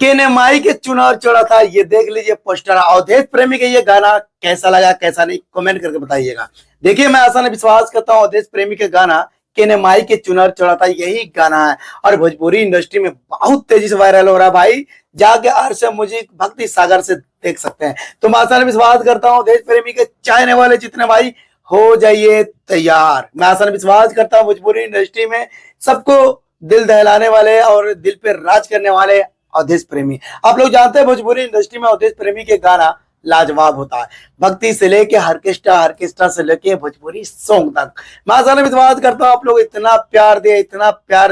केने माई के चुनाव चढ़ा था, ये देख लीजिए पोस्टर। अवधेश प्रेमी का ये गाना कैसा लगा कैसा नहीं कमेंट करके बताइएगा। देखिए मैं आसान विश्वास करता हूँ अवधेश प्रेमी का गाना केने माई के चुनाव चढ़ा था यही गाना है और भोजपुरी इंडस्ट्री में बहुत तेजी से वायरल हो रहा है भाई। जाके आरसे म्यूजिक भक्ति सागर से देख सकते हैं। तो मैं आसान विश्वास करता हूँ अवधेश प्रेमी के चाहने वाले जितने भाई हो जाइए तैयार। मैं आसान विश्वास करता हूँ भोजपुरी इंडस्ट्री में सबको दिल दहलाने वाले और दिल पे राज करने वाले अवधेश प्रेमी। आप लोग जानते हैं भोजपुरी इंडस्ट्री में अवधेश प्रेमी के गाना लाजवाब होता है, भक्ति से लेके ऑर्केस्ट्रा से लेके भोजपुरी सॉन्ग तक। मैं आसान विश्वास करता हूँ आप लोग इतना प्यार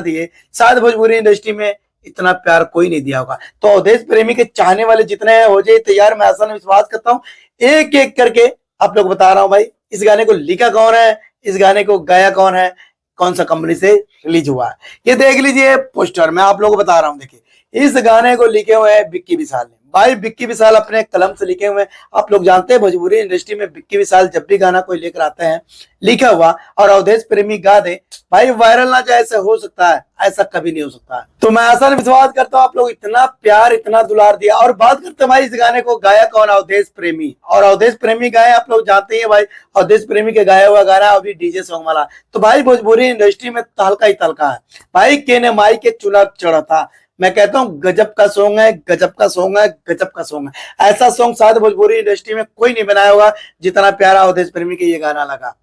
दिए शायद भोजपुरी इंडस्ट्री में इतना प्यार कोई नहीं दिया होगा। तो अवधेश प्रेमी के चाहने वाले जितने हैं हो जाए तैयार। मैं आसान विश्वास करता हूँ एक एक करके आप लोग बता रहा हूँ भाई इस गाने को लिखा कौन है, इस गाने को गाया कौन है, कौन सा कंपनी से रिलीज हुआ है। ये देख लीजिए पोस्टर मैं आप लोगों को बता रहा हूँ। देखिए इस गाने को लिखे हुए हैं विक्की विशाल ने। भाई विक्की विशाल अपने कलम से लिखे हुए हैं। आप लोग जानते हैं भोजपुरी इंडस्ट्री में विक्की विशाल जब भी गाना कोई लेकर आते हैं लिखा हुआ और अवधेश प्रेमी गा दे भाई वायरल ना जाए ऐसे हो सकता है, ऐसा कभी नहीं हो सकता है। तो मैं आसान विश्वास करता हूँ आप लोग इतना प्यार इतना दुलार दिया। और बात करते हैं भाई इस गाने को गाया कौन, अवधेश प्रेमी। और अवधेश प्रेमी गाए आप लोग जानते हैं भाई अवधेश प्रेमी के गाया हुआ गाना अभी डीजे सॉन्ग वाला। तो भाई भोजपुरी इंडस्ट्री में तहलका ही तहलका है भाई। केने माई के चुनाव चढ़ा था, मैं कहता हूँ गजब का सॉन्ग है, गजब का सॉन्ग है, गजब का सॉन्ग है। ऐसा सॉन्ग शायद भोजपुरी इंडस्ट्री में कोई नहीं बनाया होगा जितना प्यारा अवधेश प्रेमी के ये गाना लगा।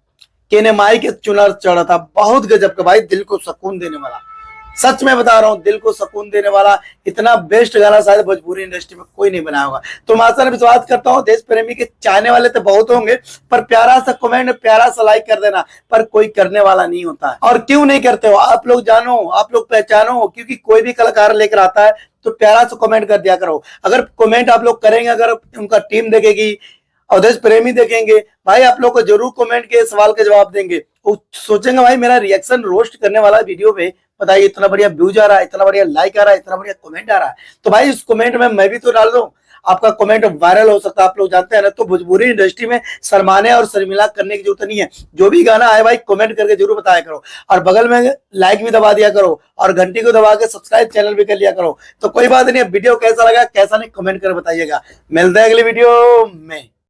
केने माई के चुनाव चढ़ा था बहुत गजब का भाई, दिल को सुकून देने वाला। सच में बता रहा हूँ दिल को सुकून देने वाला इतना बेस्ट गाना शायद भोजपुरी इंडस्ट्री में कोई नहीं बनाया होगा। तो मैं आसान विश्वास करता हूँ देश प्रेमी के चाहने वाले तो बहुत होंगे पर प्यारा सा कमेंट प्यारा सा लाइक कर देना, पर कोई करने वाला नहीं होता है। और क्यों नहीं करते हो आप लोग जानो, आप लोग पहचानो, क्योंकि कोई भी कलाकार लेकर आता है तो प्यारा सा कमेंट कर दिया करो। अगर कमेंट आप लोग करेंगे, अगर उनका टीम देखेगी, अवधेश प्रेमी देखेंगे भाई, आप लोग को जरूर कमेंट के सवाल के जवाब देंगे। वो सोचेंगे भाई मेरा रिएक्शन रोस्ट करने वाला वीडियो पे बताइए इतना बढ़िया व्यूज आ रहा है, इतना बढ़िया लाइक आ रहा है, इतना बढ़िया कमेंट आ रहा है, तो भाई इस कमेंट में मैं भी तो डाल दूं, आपका कमेंट वायरल हो सकता है। आप लोग जानते हैं ना। तो भोजपुरी इंडस्ट्री में शर्माने और शर्मिला करने की जरूरत नहीं है। जो भी गाना आए भाई कमेंट करके जरूर बताया करो और बगल में लाइक भी दबा दिया करो और घंटी को दबा के सब्सक्राइब चैनल भी कर लिया करो। तो कोई बात नहीं, वीडियो कैसा लगा कैसा नहीं कमेंट कर बताइएगा। मिलते हैं अगली वीडियो में।